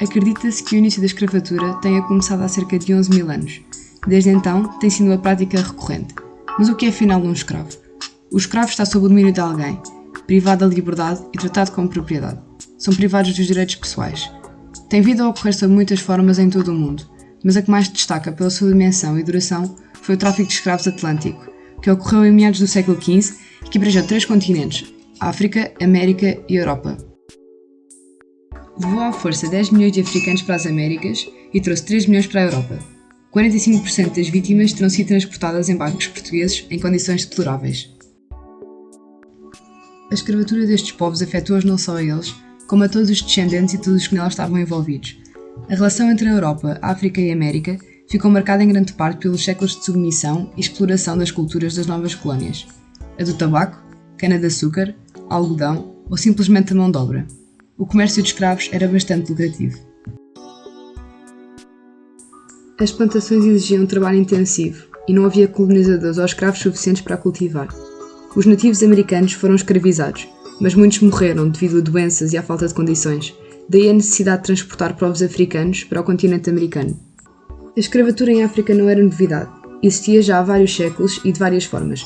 Acredita-se que o início da escravatura tenha começado há cerca de 11 mil anos. Desde então, tem sido uma prática recorrente. Mas o que é afinal um escravo? O escravo está sob o domínio de alguém, privado da liberdade e tratado como propriedade. São privados dos direitos pessoais. Tem vindo a ocorrer sob muitas formas em todo o mundo, mas a que mais destaca pela sua dimensão e duração foi o tráfico de escravos atlântico, que ocorreu em meados do século XV e que abrangeu 3 continentes: África, América e Europa. Levou à força 10 milhões de africanos para as Américas e trouxe 3 milhões para a Europa. 45% das vítimas terão sido transportadas em barcos portugueses em condições deploráveis. A escravatura destes povos afetou-os não só a eles, como a todos os descendentes e todos os que nela estavam envolvidos. A relação entre a Europa, África e América ficou marcada em grande parte pelos séculos de submissão e exploração das culturas das novas colónias. A do tabaco, cana-de-açúcar, algodão ou simplesmente a mão de obra. O comércio de escravos era bastante lucrativo. As plantações exigiam um trabalho intensivo e não havia colonizadores ou escravos suficientes para a cultivar. Os nativos americanos foram escravizados, mas muitos morreram devido a doenças e à falta de condições, daí a necessidade de transportar povos africanos para o continente americano. A escravatura em África não era novidade, existia já há vários séculos e de várias formas.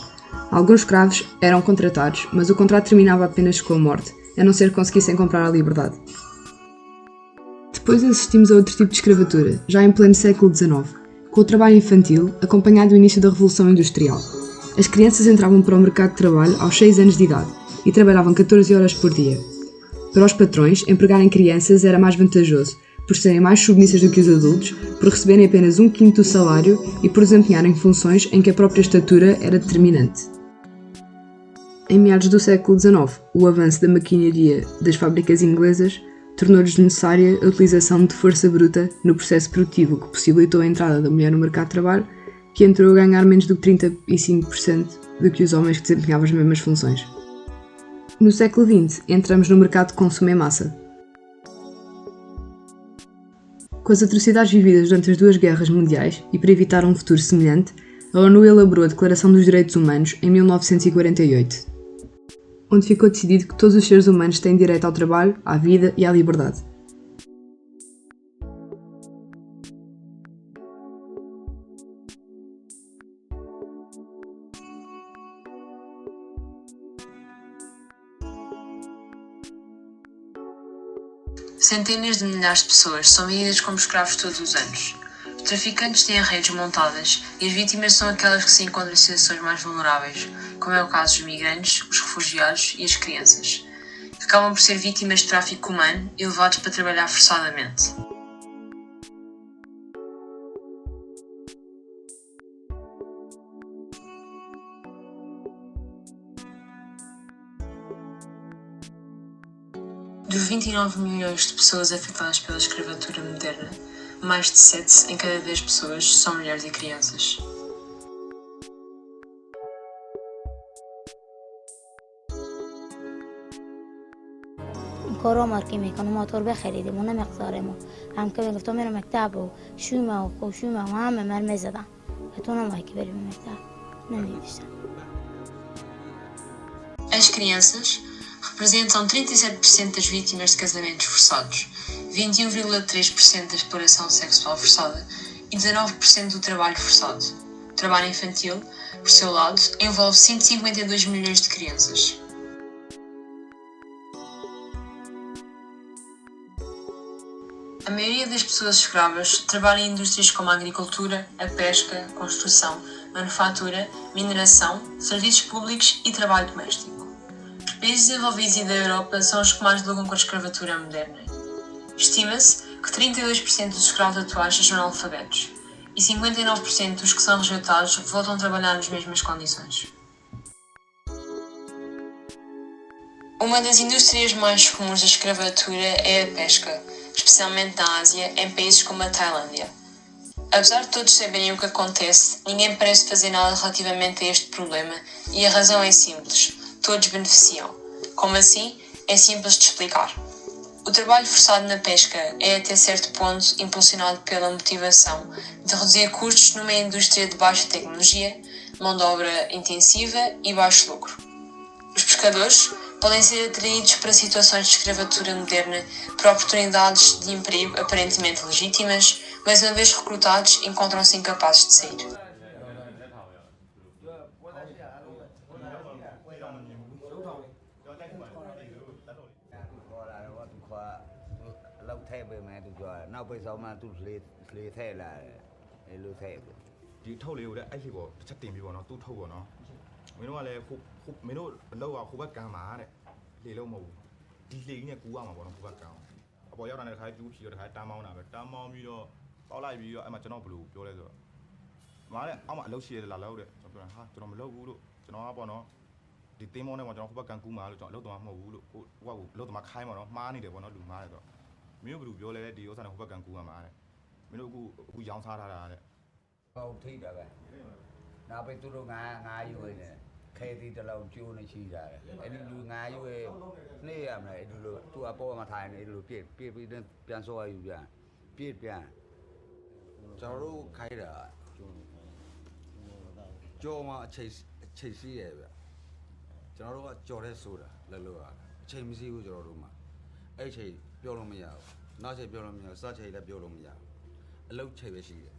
Alguns escravos eram contratados, mas o contrato terminava apenas com a morte, a não ser que conseguissem comprar a liberdade. Depois assistimos a outro tipo de escravatura, já em pleno século XIX, com o trabalho infantil, acompanhado do início da Revolução Industrial. As crianças entravam para o mercado de trabalho aos 6 anos de idade e trabalhavam 14 horas por dia. Para os patrões, empregarem crianças era mais vantajoso, por serem mais submissas do que os adultos, por receberem apenas 1/5 do salário e por desempenharem funções em que a própria estatura era determinante. Em meados do século XIX, o avanço da maquinaria das fábricas inglesas tornou-lhes necessária a utilização de força bruta no processo produtivo, que possibilitou a entrada da mulher no mercado de trabalho, que entrou a ganhar menos do que 35% do que os homens que desempenhavam as mesmas funções. No século XX, entramos no mercado de consumo em massa. Com as atrocidades vividas durante as 2 guerras mundiais, e para evitar um futuro semelhante, a ONU elaborou a Declaração dos Direitos Humanos em 1948. Onde ficou decidido que todos os seres humanos têm direito ao trabalho, à vida e à liberdade. Centenas de milhares de pessoas são vendidas como escravos todos os anos. Os traficantes têm redes montadas e as vítimas são aquelas que se encontram em situações mais vulneráveis, como é o caso dos migrantes, os refugiados e as crianças, que acabam por ser vítimas de tráfico humano e levados para trabalhar forçadamente. Dos 29 milhões de pessoas afetadas pela escravatura moderna, mais de 7 em cada 10 pessoas são mulheres e crianças. کارا مارکی میکنه موتور بخریدیم اون مقدار ما هم که میگفتم میرم مکتب و شومه و خوشومه و همه من میزدم بتونم که بریم مکتب نمیدیشتم. As crianças representam 37% das vítimas de casamentos forçados, 21,3% da exploração sexual forçada e 19% do trabalho forçado. O trabalho infantil, por seu lado, envolve 152 milhões de crianças. A maioria das pessoas escravas trabalha em indústrias como a agricultura, a pesca, a construção, manufatura, mineração, serviços públicos e trabalho doméstico. Os países desenvolvidos e da Europa são os que mais lucram com a escravatura moderna. Estima-se que 32% dos escravos atuais sejam analfabetos e 59% dos que são rejeitados voltam a trabalhar nas mesmas condições. Uma das indústrias mais comuns da escravatura é a pesca, especialmente na Ásia, em países como a Tailândia. Apesar de todos saberem o que acontece, ninguém parece fazer nada relativamente a este problema e a razão é simples: todos beneficiam. Como assim? É simples de explicar. O trabalho forçado na pesca é até certo ponto impulsionado pela motivação de reduzir custos numa indústria de baixa tecnologia, mão de obra intensiva e baixo lucro. Os pescadores podem ser atraídos para situações de escravatura moderna, para oportunidades de emprego aparentemente legítimas, mas uma vez recrutados encontram-se incapazes de sair. လောက်ထည့်ပေးမယ်သူပြောတယ်နောက်ပိတ်ဆောင်မှသူ့လေထည့်လာတယ်လေလို့ထည့်ပေး ဒီထုတ်လေးကိုလည်းအဲ့ဒီပေါ်တစ်ချက်တင်ပြီးပေါ့နော်သူ့ထုတ်ပေါ့နော်မင်းတို့ကလည်းမင်းတို့အလောက်ကခိုးဘက်ကမ်းမှာတဲ့လေလုံးမဟုတ်ဘူးဒီလေကြီးနဲ့ကူရမှာပေါ့နော်ခိုးဘက်ကမ်းအပေါ်ရောက်တာနဲ့တစ်ခါကျူးဖြီတော့တစ်ခါတားမောင်းတာပဲတားမောင်းပြီးတော့ပေါက်လိုက်ပြီးတော့အဲ့မှာကျွန်တော်ဘယ်လိုပြောလဲဆိုတော့မားတဲ့အောက်မှာအလုပ်ရှိရလာလောက်တဲ့ကျွန်တော်ပြောတာဟာကျွန်တော်မလုပ်ဘူးလို့ကျွန်တော်ကပေါ့နော်ဒီတင်းမောင်းနဲ့ပေါ့ကျွန်တော်ခိုးဘက်ကမ်းကူးမှာလို့ကျွန်တော်အလုပ်တော်မဟုတ်ဘူးလို့ဟိုကအလုပ်တော်ခိုင်းပါတော့မှားနေတယ်ပေါ့နော်လူမှားတယ်ဆိုတော့မင်းတို့ဘယ်လိုပြောလဲဒီဥစ္စာနဲ့ခိုးဘက်ကမ်းကူးရမှာတဲ့မင်းတို့အခုရောင်းစားထားတာတဲ့ ဟောထိတာပဲနောက်ပိတ်သူတို့ငါယူနေတယ်ခဲသီးတစ်လုံးကျိုးနေရှိတာတယ်အဲ့ဒီလူငါယူရဲ့နှေးရမလားအဲ့ဒီလိုသူအပေါ်မှာထိုင်နေအဲ့ဒီလိုပြည့်ပြီးပြန်စောရယူပြန်ပြည့်ပြန်ကျွန်တော်တို့ခိုင်းတာကြော်မှာအချိန်ရှိရဲ့ဗျကျွန်တော်တို့ကကြော်တဲ့ဆိုတာလက်လို့ရတယ်အချိန်မရှိဘူးကျွန်တော်တို့မှာအဲ့ချိန်ပြောလို့မရဘူးနောက်ချိန်ပြောလို့မရဘူးစချိန်လည်းပြောလို့မရဘူးအလုပ်ချိန်ပဲရှိတယ်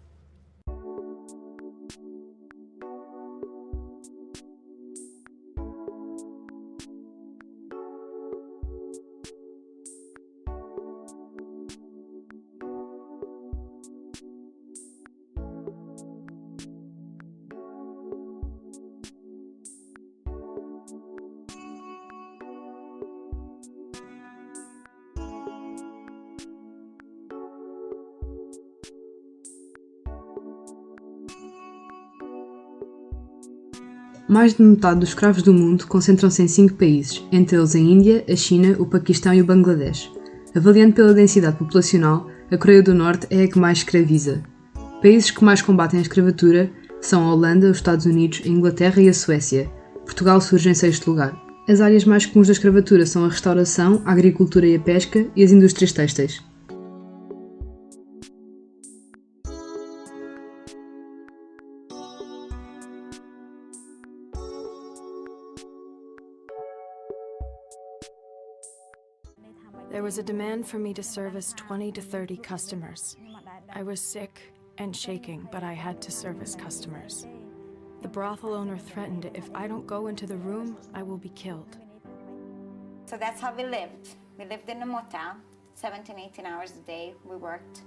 Mais de metade dos escravos do mundo concentram-se em 5 países, entre eles a Índia, a China, o Paquistão e o Bangladesh. Avaliando pela densidade populacional, a Coreia do Norte é a que mais escraviza. Países que mais combatem a escravatura são a Holanda, os Estados Unidos, a Inglaterra e a Suécia. Portugal surge em 6º lugar. As áreas mais comuns da escravatura são a restauração, a agricultura e a pesca e as indústrias têxteis. There was a demand for me to service 20 to 30 customers. I was sick and shaking, but I had to service customers. The brothel owner threatened if I don't go into the room, I will be killed. So that's how we lived. We lived in a motel, 17, 18 hours a day we worked.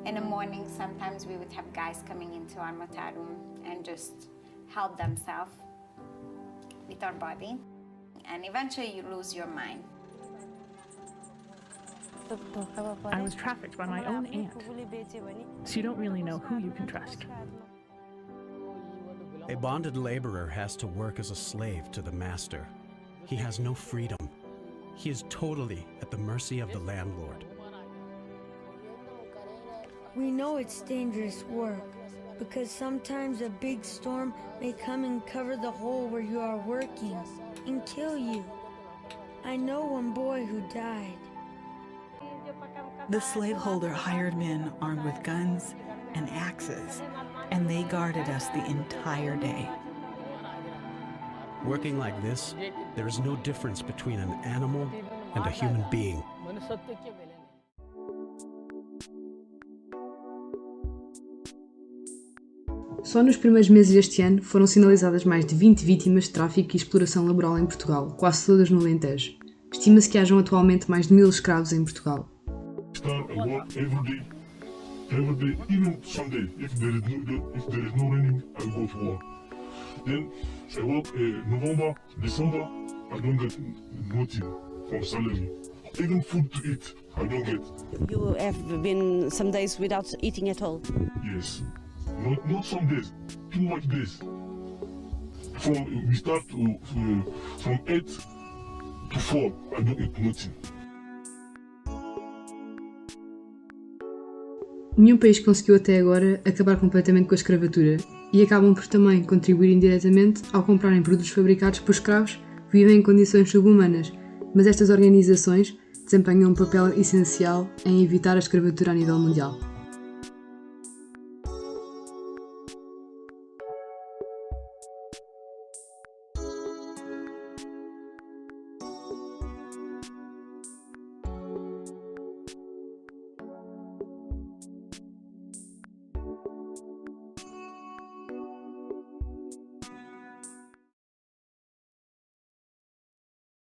In the morning, sometimes we would have guys coming into our motel room and just help themselves with our body. And eventually you lose your mind. I was trafficked by my own aunt, so you don't really know who you can trust. A bonded laborer has to work as a slave to the master. He has no freedom. He is totally at the mercy of the landlord. We know it's dangerous work because sometimes a big storm may come and cover the hole where you are working and kill you. I know one boy who died. The slaveholder hired men armed with guns and axes, and they guarded us the entire day. Working like this, there is no difference between an animal and a human being. Só nos primeiros meses deste ano foram sinalizadas mais de 20 vítimas de tráfico e exploração laboral em Portugal, quase todas no Alentejo. Estima-se que hajam atualmente mais de 1000 escravos em Portugal. I work every day, even Sunday. If there is no raining, I go to work. Then I work November, December. I don't get nothing from salary. Even food to eat, I don't get. You have been some days without eating at all? Yes, not some days, too much days. We start from 8 to 4. I don't eat nothing. Nenhum país conseguiu até agora acabar completamente com a escravatura e acabam por também contribuir indiretamente ao comprarem produtos fabricados por escravos que vivem em condições subhumanas, mas estas organizações desempenham um papel essencial em evitar a escravatura a nível mundial.